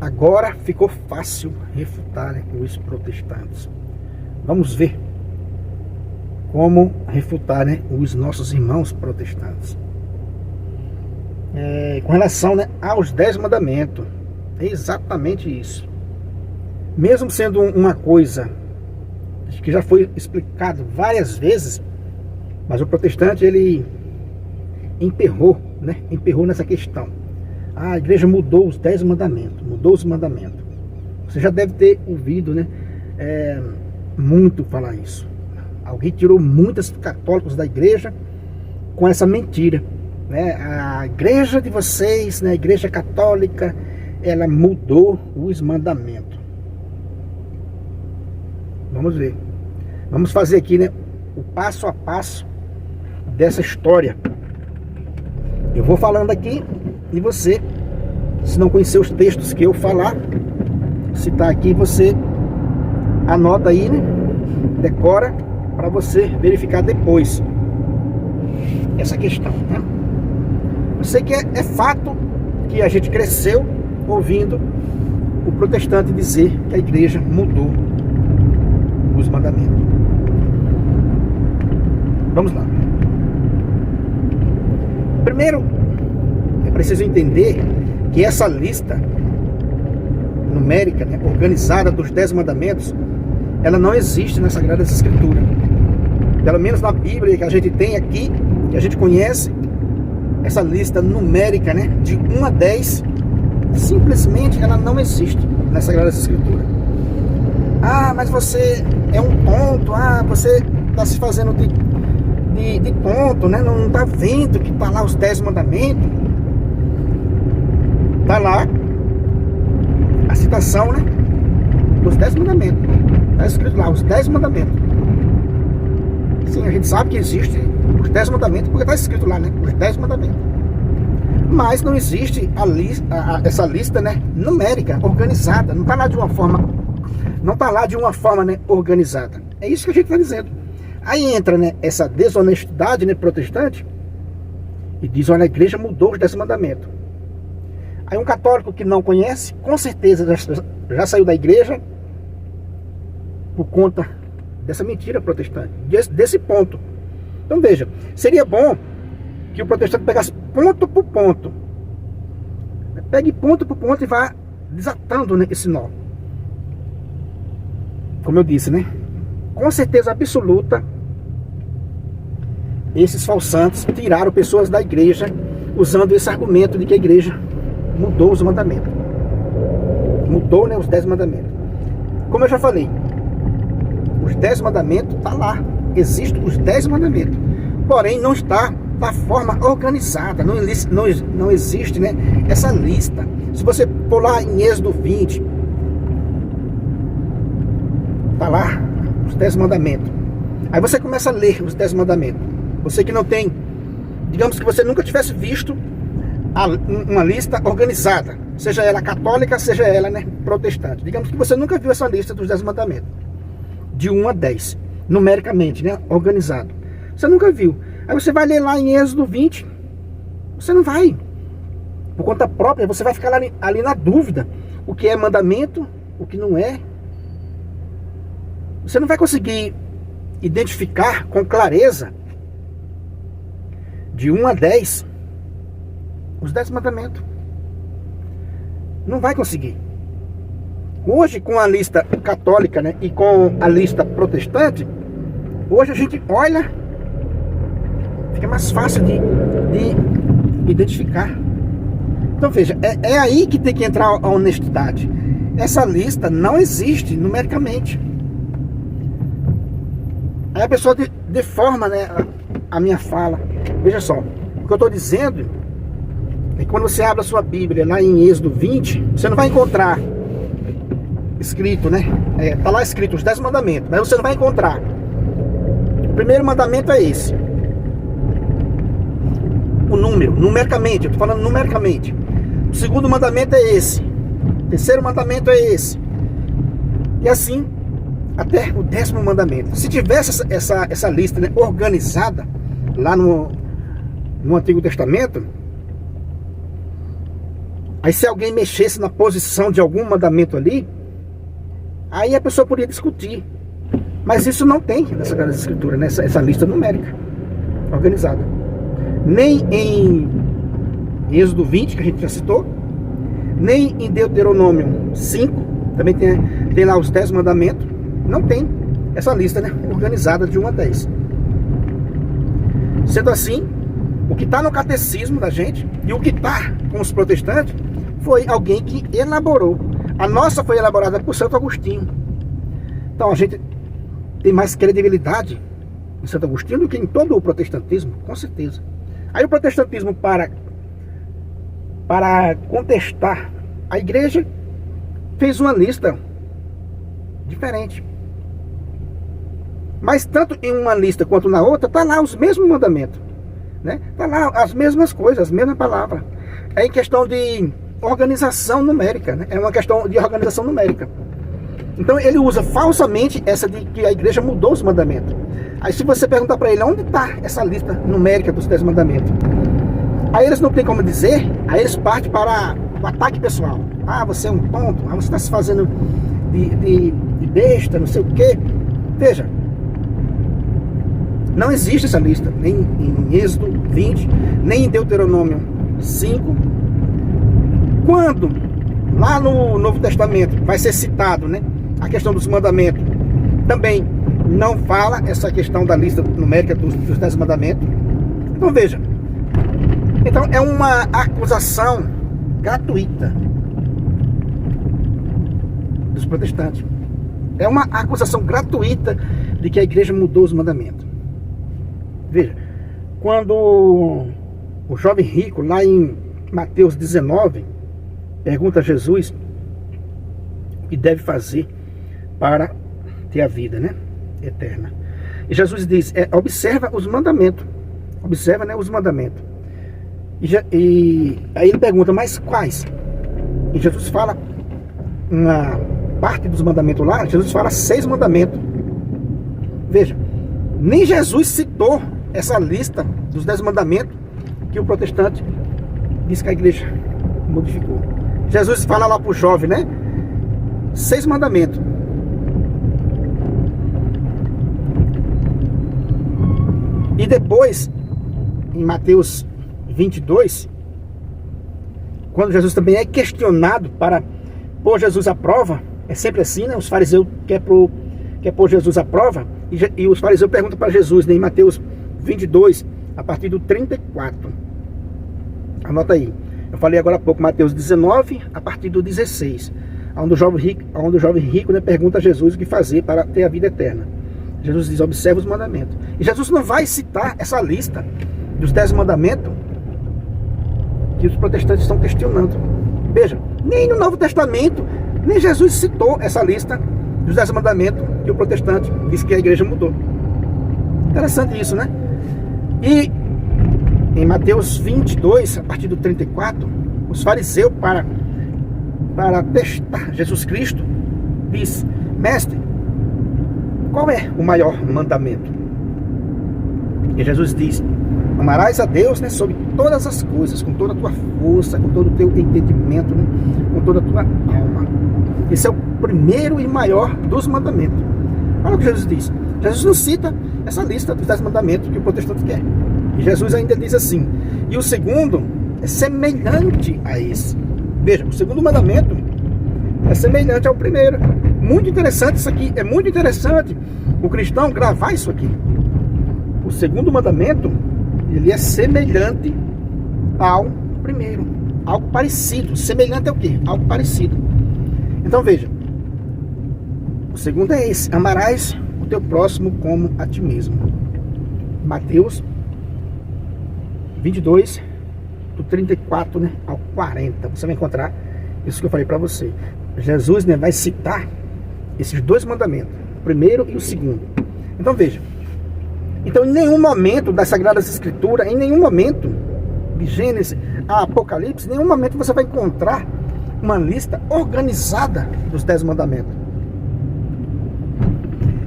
Agora ficou fácil refutar, né, os protestantes. Vamos ver como refutar, né, os nossos irmãos protestantes. Com relação, né, aos 10 mandamentos. É exatamente isso. Mesmo sendo uma coisa que já foi explicado várias vezes, mas o protestante, ele emperrou, né? Emperrou nessa questão. A igreja mudou os 10 mandamentos, mudou os mandamentos. Você já deve ter ouvido, né, muito falar isso. Alguém tirou muitos católicos da igreja com essa mentira, né? A igreja de vocês, né, a igreja católica, ela mudou os mandamentos. Vamos ver. Vamos fazer aqui, né, o passo a passo dessa história. Eu vou falando aqui e você, se não conhecer os textos que eu falar, se tá aqui, você anota aí, né? Decora para você verificar depois essa questão, né? Eu sei que é fato que a gente cresceu ouvindo o protestante dizer que a igreja mudou os mandamentos. Vamos lá. Primeiro, é preciso entender que essa lista numérica, né, organizada dos 10 mandamentos, ela não existe nas Sagradas Escrituras. Pelo menos na Bíblia que a gente tem aqui, que a gente conhece, essa lista numérica, né, de 1 a 10, simplesmente ela não existe nas Sagradas Escrituras. Ah, mas você é um tonto, você está se fazendo de tonto, né? Não está vendo que está lá os 10 mandamentos. Está lá a citação, né, dos 10 mandamentos. Está escrito lá, os 10 mandamentos. Sim, a gente sabe que existe os 10 mandamentos, porque está escrito lá, né, os 10 mandamentos. Mas não existe essa lista, né, numérica, organizada. Não está lá de uma forma, né, organizada. É isso que a gente está dizendo. Aí entra, né, essa desonestidade, né, protestante, e diz: olha, a igreja mudou os 10 mandamentos. Aí um católico que não conhece, com certeza já saiu da igreja por conta dessa mentira protestante, desse ponto. Então veja, seria bom que o protestante pegasse ponto por ponto, pegue ponto por ponto e vá desatando, né, esse nó. Como eu disse, né, com certeza absoluta, esses falsantes tiraram pessoas da igreja usando esse argumento de que a igreja mudou os mandamentos. Mudou, né, os 10 mandamentos. Como eu já falei, os 10 mandamentos tá lá. Existem os 10 mandamentos. Porém, não está da forma organizada. Não existe, né, essa lista. Se você for lá em Êxodo 20, tá lá os 10 mandamentos. Aí você começa a ler os 10 mandamentos. Você que não tem, digamos que você nunca tivesse visto uma lista organizada, seja ela católica, seja ela, né, protestante. Digamos que você nunca viu essa lista dos 10 mandamentos, de 1 a 10, numericamente, né, organizado. Você nunca viu. Aí você vai ler lá em Êxodo 20, você não vai. Por conta própria, você vai ficar ali na dúvida, o que é mandamento, o que não é. Você não vai conseguir identificar com clareza, de 1 a 10, os 10 mandamentos. Não vai conseguir. Hoje, com a lista católica, né, e com a lista protestante, hoje a gente olha, fica mais fácil de identificar. Então veja, é aí que tem que entrar a honestidade. Essa lista não existe numericamente. Aí a pessoa deforma, né, a minha fala. Veja só, o que eu estou dizendo é que quando você abre a sua Bíblia lá em Êxodo 20, você não vai encontrar escrito, né? Tá lá escrito os 10 mandamentos, mas você não vai encontrar. O primeiro mandamento é esse. O número, numericamente, eu estou falando numericamente. O segundo mandamento é esse. O terceiro mandamento é esse. E assim, até o 10º mandamento. Se tivesse essa lista, né, organizada lá no Antigo Testamento, Aí se alguém mexesse na posição de algum mandamento ali, aí a pessoa poderia discutir. Mas isso não tem nessa Sagrada Escritura, nessa essa lista numérica organizada. Nem em Êxodo 20, que a gente já citou, nem em Deuteronômio 5, também tem lá os 10 mandamentos, não tem essa lista, né, organizada de 1 a 10. Sendo assim, o que está no catecismo da gente e o que está com os protestantes foi alguém que elaborou. A nossa foi elaborada por Santo Agostinho. Então a gente tem mais credibilidade em Santo Agostinho do que em todo o protestantismo, com certeza. Aí o protestantismo, para contestar a igreja, fez uma lista diferente. Mas tanto em uma lista quanto na outra, está lá os mesmos mandamentos, né? Está lá as mesmas coisas, as mesmas palavras. É em questão de organização numérica, né? É uma questão de organização numérica. Então ele usa falsamente essa de que a igreja mudou os mandamentos. Aí se você perguntar para ele onde está essa lista numérica dos 10 mandamentos, aí eles não tem como dizer, aí eles partem para o ataque pessoal. Ah, você é um tonto, ah, você está se fazendo de besta, não sei o quê. Veja, não existe essa lista, nem em Êxodo 20, nem em Deuteronômio 5. Quando lá no Novo Testamento vai ser citado, né, a questão dos mandamentos, também não fala essa questão da lista numérica dos 10 mandamentos. Então veja, então é uma acusação gratuita dos protestantes. É uma acusação gratuita de que a igreja mudou os mandamentos. Veja, quando o jovem rico, lá em Mateus 19, pergunta a Jesus o que deve fazer para ter a vida, né, eterna. E Jesus diz, observa os mandamentos. Observa, né, os mandamentos. E aí ele pergunta, mas quais? E Jesus fala, na parte dos mandamentos lá, Jesus fala 6 mandamentos. Veja, nem Jesus citou essa lista dos 10 mandamentos que o protestante diz que a igreja modificou. Jesus fala lá para o jovem, né? 6 mandamentos. E depois, em Mateus 22, quando Jesus também é questionado para pôr Jesus à prova, é sempre assim, né? Os fariseus quer pôr Jesus à prova, e os fariseus perguntam para Jesus, né? Em Mateus 22, a partir do 34. Anota aí. Eu falei agora há pouco, Mateus 19, a partir do 16. Onde o jovem rico, né, pergunta a Jesus o que fazer para ter a vida eterna. Jesus diz, observa os mandamentos. E Jesus não vai citar essa lista dos 10 mandamentos que os protestantes estão questionando. Veja, nem no Novo Testamento, nem Jesus citou essa lista dos 10 mandamentos que o protestante diz que a igreja mudou. Interessante isso, né? E em Mateus 22, a partir do 34, os fariseus, para testar Jesus Cristo, diz, mestre, qual é o maior mandamento? E Jesus diz, amarás a Deus, né, sobre todas as coisas, com toda a tua força, com todo o teu entendimento, né, com toda a tua alma. Esse é o primeiro e maior dos mandamentos. Olha o que Jesus diz. Jesus não cita essa lista dos 10 mandamentos que o protestante quer. E Jesus ainda diz assim, e o segundo é semelhante a esse. Veja, o segundo mandamento é semelhante ao primeiro. Muito interessante isso aqui, é muito interessante o cristão gravar isso aqui. O segundo mandamento, ele é semelhante ao primeiro, algo parecido. Semelhante é o quê? Algo parecido. Então veja, o segundo é esse, amarás o teu próximo como a ti mesmo. Mateus 22, do 34, né, ao 40, você vai encontrar isso que eu falei para você. Jesus, né, vai citar esses 2 mandamentos, o primeiro e o segundo. Então veja, então em nenhum momento das Sagradas Escrituras, em nenhum momento de Gênesis a Apocalipse, em nenhum momento você vai encontrar uma lista organizada dos 10 mandamentos.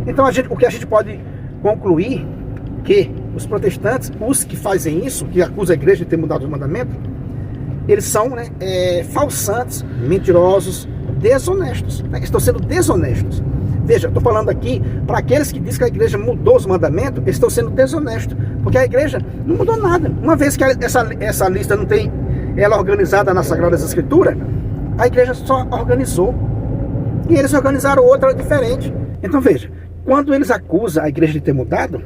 Então o que a gente pode concluir que os protestantes, os que fazem isso, que acusam a igreja de ter mudado os mandamentos, eles são, né, falsantes, mentirosos, desonestos, né? Estão sendo desonestos. Veja, eu estou falando aqui para aqueles que dizem que a igreja mudou os mandamentos, eles estão sendo desonestos, porque a igreja não mudou nada. Uma vez que essa lista não tem ela organizada nas Sagradas Escrituras, a igreja só organizou. E eles organizaram outra diferente. Então veja, quando eles acusam a igreja de ter mudado,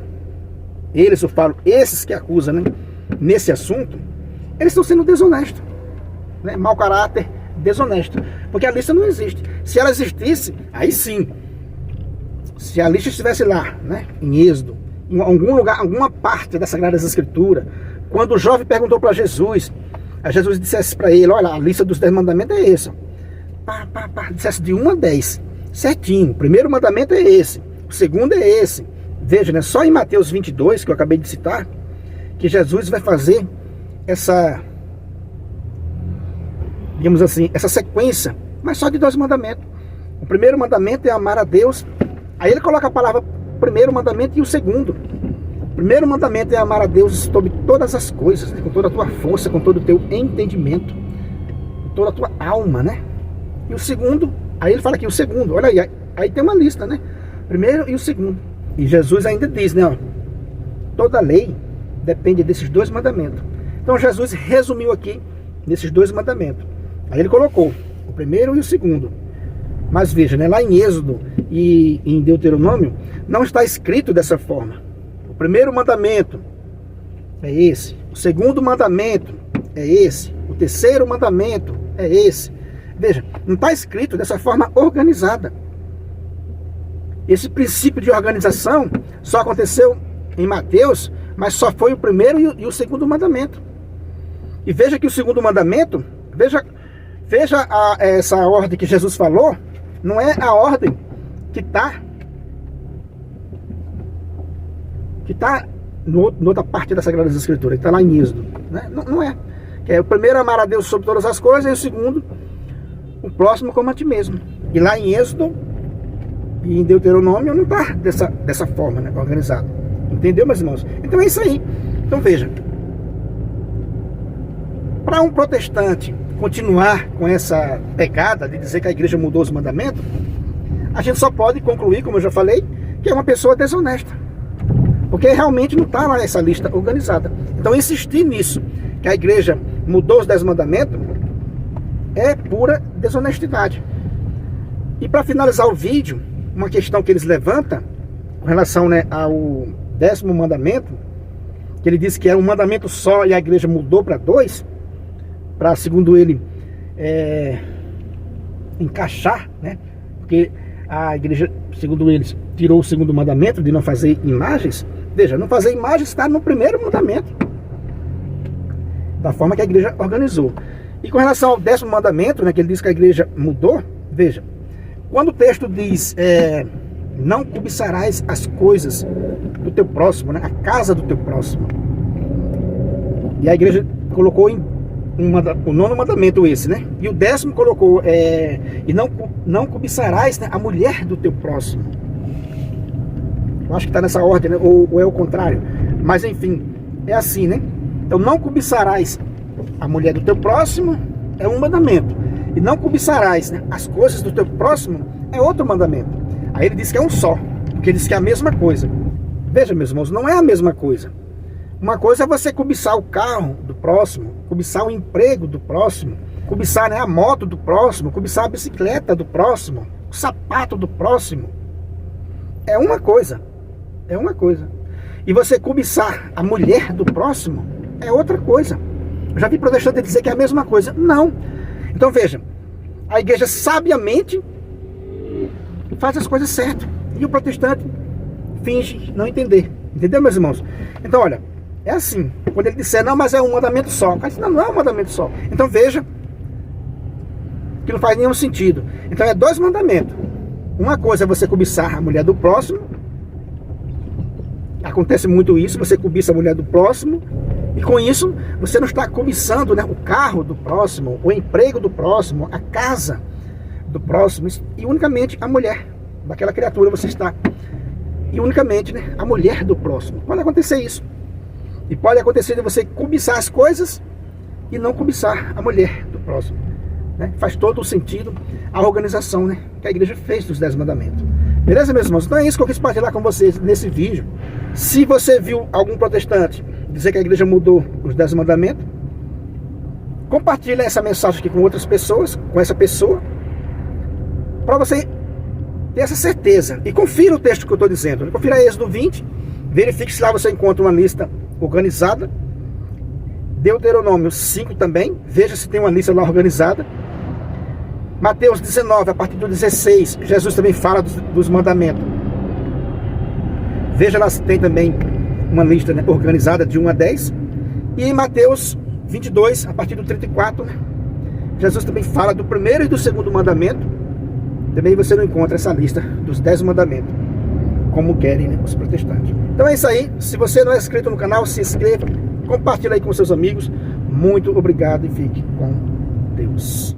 eu falo, esses que acusam, né, nesse assunto, eles estão sendo desonestos, né? Mau caráter, desonesto. Porque a lista não existe. Se ela existisse, aí sim. Se a lista estivesse lá, né, em Êxodo, em algum lugar, alguma parte das Sagradas Escrituras, quando o jovem perguntou para Jesus, a Jesus dissesse para ele, olha, a lista dos 10 mandamentos é essa. Dissesse de 1 a 10, certinho. O primeiro mandamento é esse, o segundo é esse. Veja, né, só em Mateus 22, que eu acabei de citar, que Jesus vai fazer essa, digamos assim, essa sequência, mas só de 2 mandamentos. O primeiro mandamento é amar a Deus. Aí ele coloca a palavra primeiro mandamento e o segundo. O primeiro mandamento é amar a Deus sobre todas as coisas, né? Com toda a tua força, com todo o teu entendimento, com toda a tua alma, né? E o segundo, aí ele fala aqui o segundo, olha aí tem uma lista, né? Primeiro e o segundo. E Jesus ainda diz, né? Ó, toda lei depende desses 2 mandamentos. Então Jesus resumiu aqui nesses 2 mandamentos. Aí ele colocou o primeiro e o segundo. Mas veja, né, lá em Êxodo e em Deuteronômio, não está escrito dessa forma. O primeiro mandamento é esse. O segundo mandamento é esse. O terceiro mandamento é esse. Veja, não está escrito dessa forma organizada. Esse princípio de organização só aconteceu em Mateus, mas só foi o primeiro e o segundo mandamento. E veja que o segundo mandamento, veja essa ordem que Jesus falou, não é a ordem que está na outra parte das Sagradas Escrituras, que está lá em Êxodo, né? Não é. Que é o primeiro amar a Deus sobre todas as coisas, e o segundo, o próximo como a ti mesmo. E lá em Êxodo e em Deuteronômio não está dessa forma, né, organizado. Entendeu, meus irmãos? Então é isso aí. Então veja, para um protestante continuar com essa pegada de dizer que a igreja mudou os mandamentos, a gente só pode concluir, como eu já falei, que é uma pessoa desonesta, porque realmente não está lá essa lista organizada. Então insistir nisso, que a igreja mudou os 10 mandamentos, é pura desonestidade. E para finalizar o vídeo, uma questão que eles levantam com relação, né, ao 10º mandamento, que ele disse que era um mandamento só e a igreja mudou para 2, para, segundo ele, encaixar, né? Porque a igreja, segundo eles, tirou o segundo mandamento de não fazer imagens. Veja, não fazer imagens está no primeiro mandamento, da forma que a igreja organizou. E com relação ao 10º mandamento, né, que ele diz que a igreja mudou, veja, quando o texto diz não cobiçarás as coisas do teu próximo, né, a casa do teu próximo, e a igreja colocou o 9º mandamento esse, né? E o 10º colocou e não cobiçarás, né, a mulher do teu próximo. Eu acho que está nessa ordem, né? Ou é o contrário. Mas enfim, é assim, né? Então não cobiçarás a mulher do teu próximo é um mandamento. E não cobiçarás, né, as coisas do teu próximo é outro mandamento. Aí ele diz que é um só, porque ele diz que é a mesma coisa. Veja, meus irmãos, não é a mesma coisa. Uma coisa é você cobiçar o carro do próximo, cobiçar o emprego do próximo, cobiçar, né, a moto do próximo, cobiçar a bicicleta do próximo, o sapato do próximo. É uma coisa. É uma coisa. E você cobiçar a mulher do próximo é outra coisa. Eu já vi protestante dizer que é a mesma coisa. Não. Então veja, a igreja sabiamente faz as coisas certas e o protestante finge não entender. Entendeu, meus irmãos? Então olha, é assim, quando ele disser, não, mas é um mandamento só. Mas não é um mandamento só. Então veja que não faz nenhum sentido. Então é 2 mandamentos. Uma coisa é você cobiçar a mulher do próximo. Acontece muito isso, você cobiça a mulher do próximo. E com isso, você não está cobiçando, né, o carro do próximo, o emprego do próximo, a casa do próximo. E unicamente a mulher daquela criatura você está. E unicamente, né, a mulher do próximo. Pode acontecer isso. E pode acontecer de você cobiçar as coisas e não cobiçar a mulher do próximo, né? Faz todo o sentido a organização, né, que a igreja fez dos 10 mandamentos. Beleza, meus irmãos? Então é isso que eu quis partilhar com vocês nesse vídeo. Se você viu algum protestante dizer que a igreja mudou os 10 mandamentos, compartilha essa mensagem aqui com outras pessoas, com essa pessoa, para você ter essa certeza. E confira o texto que eu estou dizendo. Confira Êxodo 20, verifique se lá você encontra uma lista organizada. Deuteronômio 5 também, veja se tem uma lista lá organizada. Mateus 19, a partir do 16, Jesus também fala dos mandamentos. Veja lá se tem também uma lista, né, organizada de 1 a 10. E em Mateus 22, a partir do 34, né, Jesus também fala do primeiro e do segundo mandamento. Também você não encontra essa lista dos 10 mandamentos, como querem, né, os protestantes. Então é isso aí. Se você não é inscrito no canal, se inscreva, compartilhe aí com seus amigos. Muito obrigado e fique com Deus.